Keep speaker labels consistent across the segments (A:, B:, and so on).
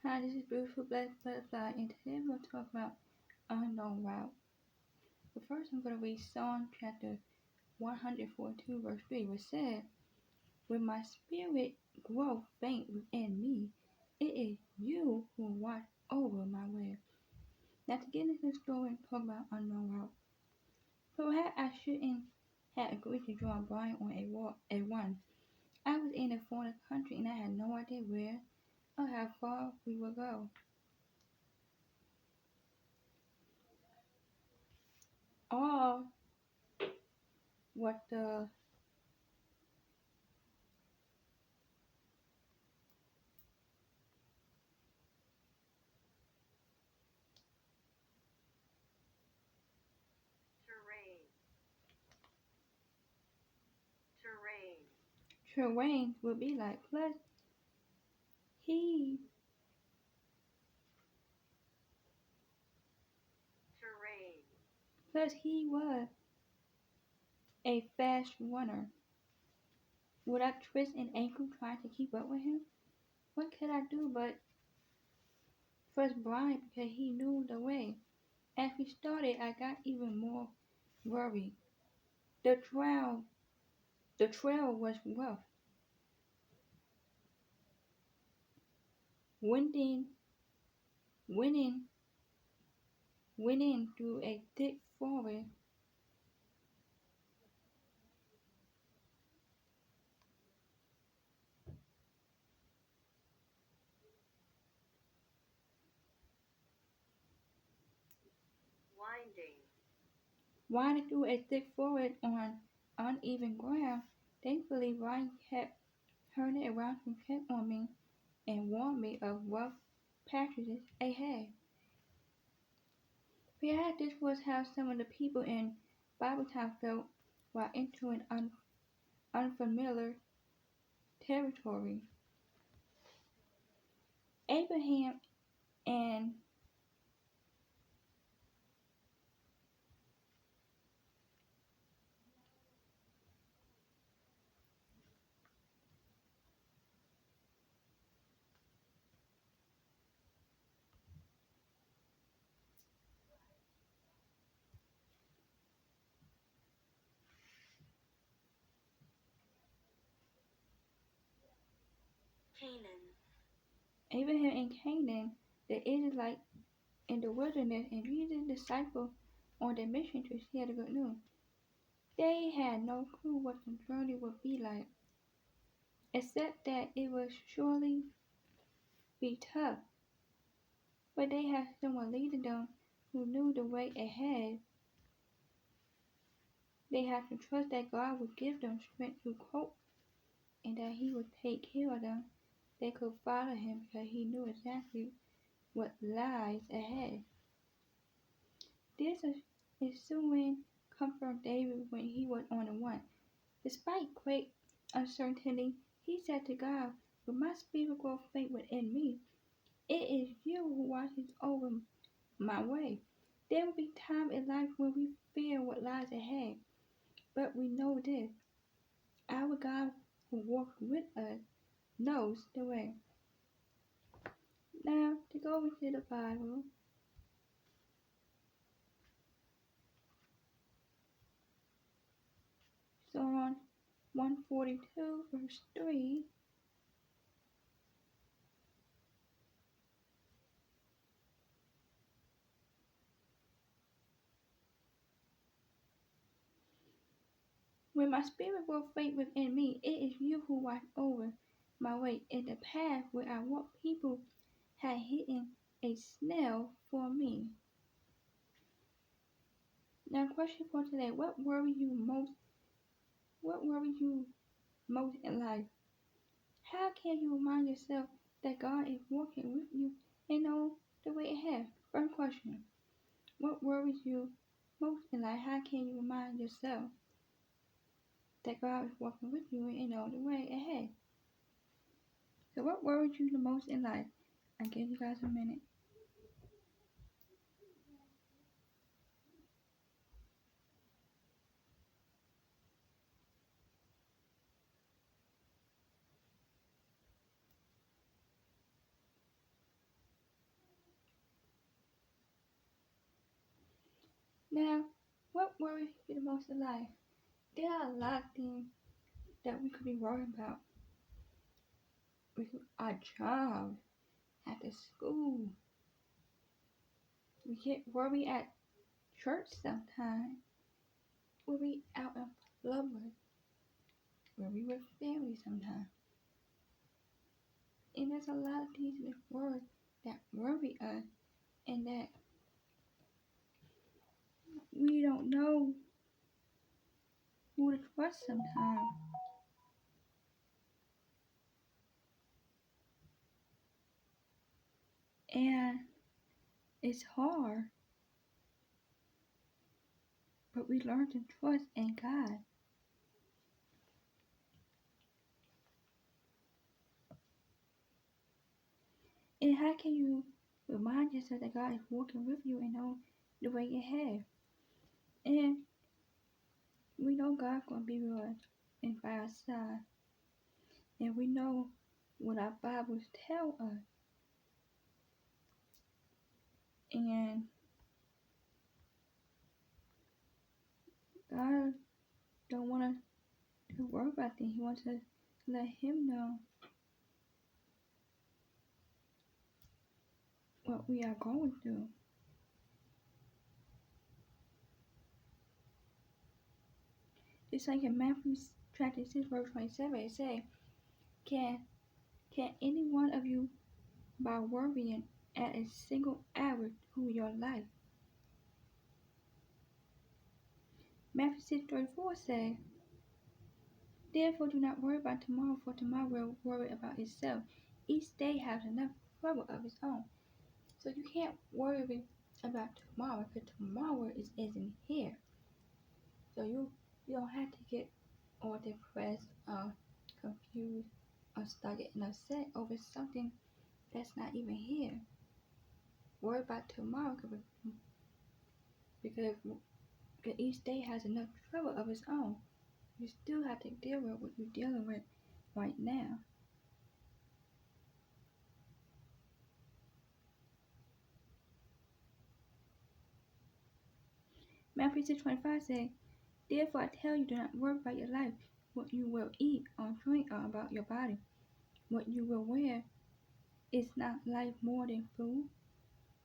A: Hi, this is Beautiful Black Butterfly, and today we're going to talk about unknown route. But first, I'm going to read Psalm chapter 142, verse 3, which said, "When my spirit grow faint within me, it is you who watch over my way." Now, to get into the story and talk about unknown route, perhaps I shouldn't have agreed to join Brian on a run. I was in a foreign country and I had no idea where or how far we would go. All what the terrain would be like. He he was a fast runner. Would I twist an ankle trying to keep up with him? What could I do but trust Brian because he knew the way? As we started, I got even more worried. The trail, the trail was rough, winding, winning, winning through a thick forest. Winding through a thick forest on uneven ground. Thankfully, Brian kept turning around to check on me and warned me of rough passages ahead. Perhaps this was how some of the people in Bibletown felt while entering unfamiliar territory. Abraham and Abraham and Canaan, the Israelites in the wilderness, and Jesus' disciples on their mission to share the good news. They had no clue what the journey would be like, except that it would surely be tough. But they had someone leading them who knew the way ahead. They had to trust that God would give them strength to cope and that He would take care of them. They could follow Him because He knew exactly what lies ahead. This ensuing comfort David when he was on the run. Despite great uncertainty, he said to God, "When my spirit grows faint within me, it is you who watches over my way." There will be times in life when we fear what lies ahead, but we know this. Our God who walks with us knows the way. Now, to go into the Bible, Psalm 142, verse 3. When my spirit grows faint within me, it is you who watch over my way. In the path where I walk, people had hidden a snare for me. Now, question for today: What worries you most? What worries you most in life? How can you remind yourself that God is walking with you and know the way ahead? First question: What worries you most in life? How can you remind yourself that God is walking with you and know the way ahead? So, what worries you the most in life? I give you guys a minute. Now, what worries you the most in life? There are a lot of things that we could be worried about. Our job, at the school. We get worried at church sometimes. Worry out in public. Worry with family sometimes. And there's a lot of things in this world that worry us and that we don't know who to trust sometimes. And it's hard, but we learn to trust in God. And how can you remind yourself that God is working with you and know the way you have? And we know God's gonna be with us and by our side. And we know what our Bibles tell us. And God don't want us to worry about things. He wants us to let Him know what we are going through. Just like in Matthew chapter 6, verse 27, it says, can any one of you, by worrying at a single hour, to your life? Matthew 6:34 says, therefore do not worry about tomorrow, for tomorrow will worry about itself. Each day has enough trouble of its own. So you can't worry about tomorrow because tomorrow isn't here. So you don't have to get all depressed or confused or start getting upset over something that's not even here. Worry about tomorrow because each day has enough trouble of its own. You still have to deal with what you're dealing with right now. Matthew 6:25 says, therefore I tell you, do not worry about your life, what you will eat or drink, or about your body, what you will wear. Is not life more than food,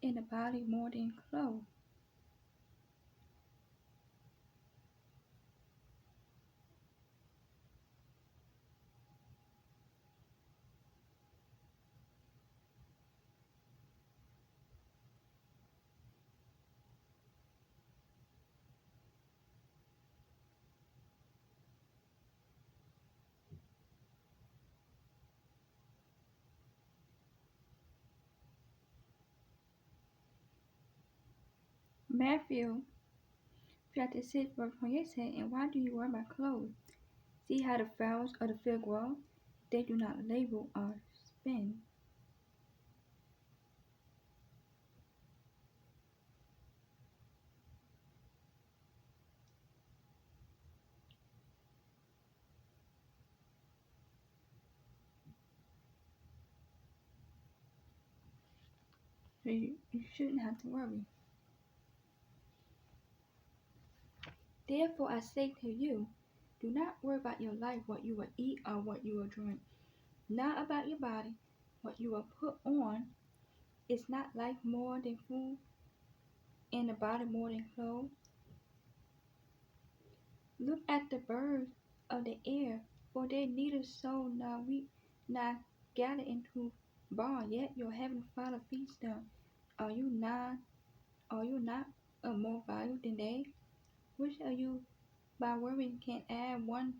A: and the body more than clothes? Matthew chapter 6, verse 28 says, and why do you worry about clothes? See how the flowers of the field grow? They do not labor or spin. So you shouldn't have to worry. Therefore I say to you, do not worry about your life, what you will eat or what you will drink, not about your body, what you will put on. Is not life more than food, and the body more than clothes? Look at the birds of the air, for they neither sow nor reap nor gather into barn, yet your heavenly Father feeds them. Are you not of more value than they? Which of you by worrying can add one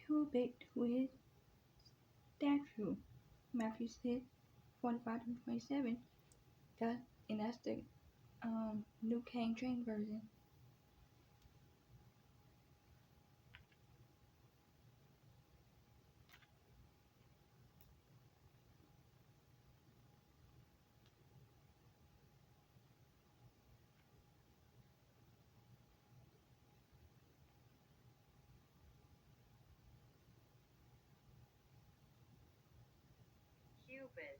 A: cubit to his stature? Matthew 6:45-27. That's the New King James Version.
B: Cupid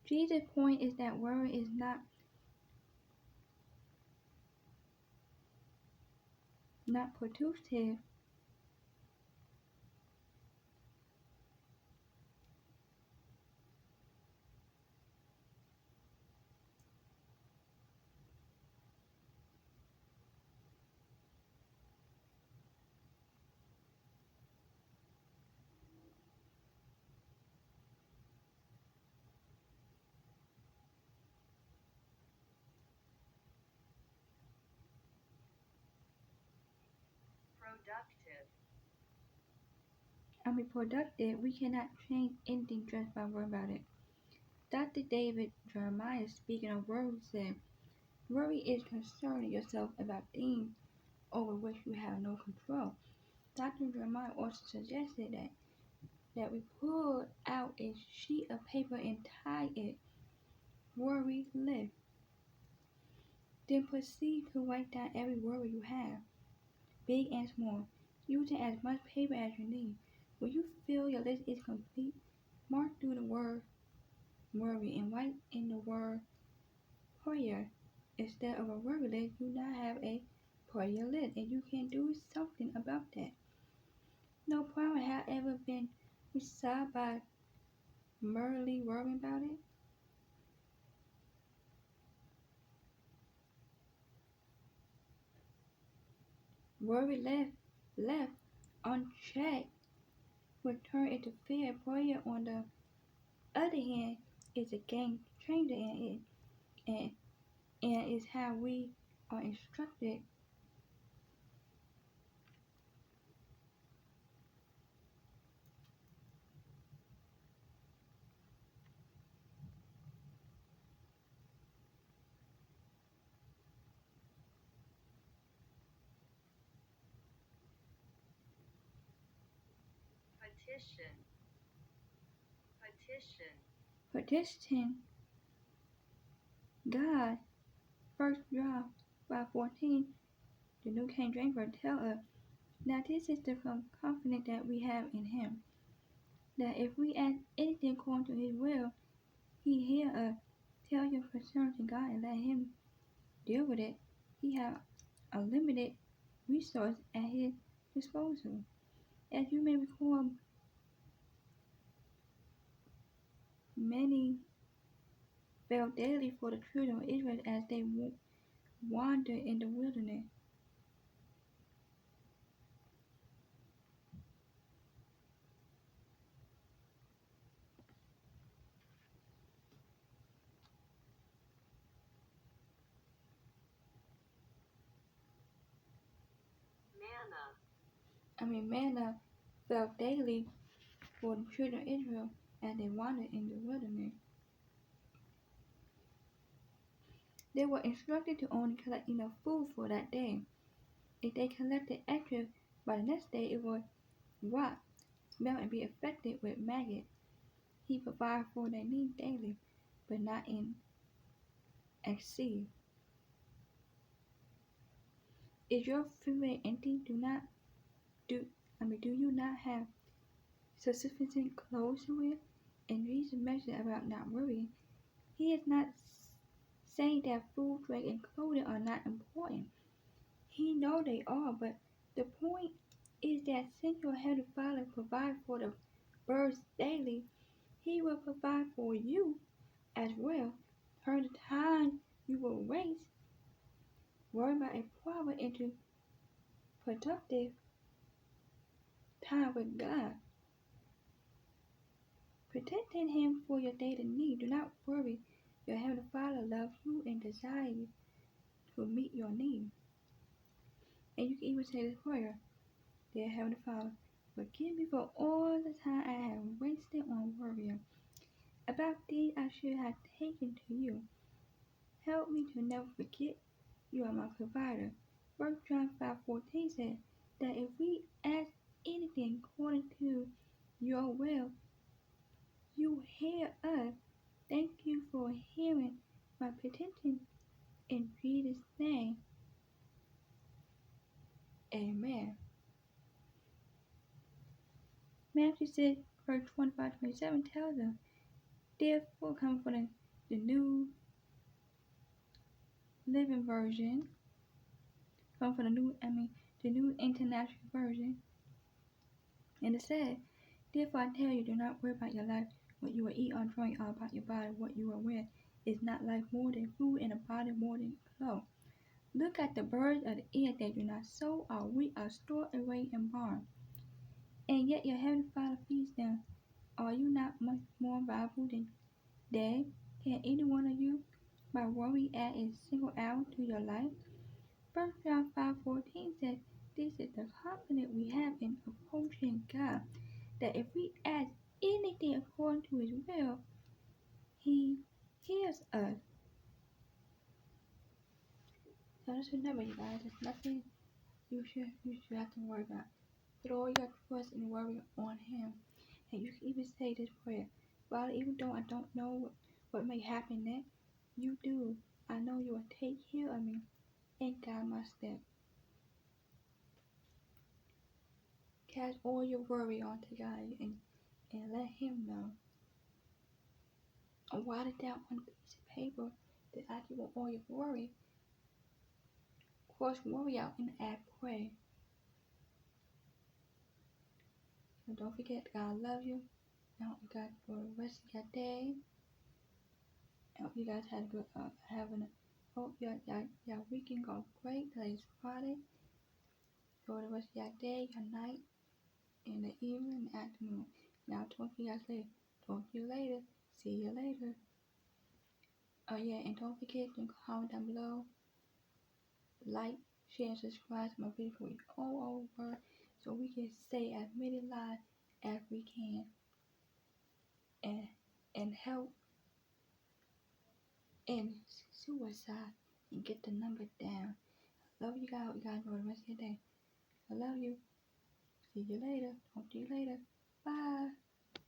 A: Jesus' point is that worry is not productive. Productive. We cannot change anything just by worrying about it. Dr. David Jeremiah, speaking of worry, said, "Worry is concerning yourself about things over which you have no control." Dr. Jeremiah also suggested that we pull out a sheet of paper and tie it worry list. Then proceed to write down every worry you have, big and small, using as much paper as you need. When you feel your list is complete, mark through the word worry and write in the word prayer. Instead of a worry list, you now have a prayer list, and you can do something about that. No problem has ever been resolved by merely worrying about it. Worry left unchecked will turn into fear. Prayer, on the other hand, is a game changer, and is how we are instructed. Petition God. 1 John 5:14, the New King James Version tells us, "Now this is the confidence that we have in Him, that if we ask anything according to His will, He hears us. Tell your concern to God and let Him deal with it. He has unlimited resource at His disposal." As you may recall, many fell daily for the children of Israel as they wandered in the wilderness. Manna fell daily for the children of Israel as they wandered in the wilderness. They were instructed to only collect enough food for that day. If they collected extra, by the next day it would rot, smell, and be infected with maggots. He provided for their needs daily, but not in excess. Is your refrigerator empty? Do you not have sufficient clothes to wear? And Jesus mentioned about not worrying. He is not saying that food, drink, and clothing are not important. He knows they are, but the point is that since your Heavenly Father provides for the birds daily, He will provide for you as well. Turn the time you will waste worrying about a problem into productive time with God. Protecting Him for your daily need. Do not worry. Your Heavenly Father loves you and desires to meet your needs. And you can even say this prayer: "Dear Heavenly Father, forgive me for all the time I have wasted on worrying about things I should have taken to you. Help me to never forget you are my provider." 1 John 5:14 says that if we ask anything according to your will, you hear us. Thank you for hearing my petition. In Jesus' name, amen. Matthew 6, verse 25-27 tells us, "Therefore come for the the New Living Version, come from the New International Version, and it said, "Therefore I tell you, do not worry about your life, what you will eat or drink, or about your body, what you will wear. Is not life more than food, and the body more than clothes? Look at the birds of the air, they do not sow or reap or store away in barns, and yet your heavenly Father feeds them. Are you not much more valuable than they? Can any one of you, by worry, add a single hour to your life?" 1 John 5:14 says, "This is the confidence we have in approaching God, that if we ask anything according to His will, He hears us." So just remember, you guys, there's nothing you should have to worry about. Put all your trust and worry on Him. And you can even say this prayer: "Father, even though I don't know what may happen next, you do. I know you will take care of me and guide my steps." Cast all your worry onto God and let Him know. Or write it down on a piece of paper that after you want all your worry, cross worry out and add pray. And don't forget, God loves you. I hope you guys for the rest of your day. I hope you guys had a good hope your weekend go great. Today's Friday. For the rest of your day, your night, in the evening, and afternoon. Now talk to you guys later. Talk to you later. See you later. Oh yeah, and don't forget to comment down below, like, share, and subscribe to my video for all over, so we can say as many lives as we can and help in suicide and get the number down. I love you guys. You guys enjoy the rest of your day. I love you. See you later. Talk to you later. Bye.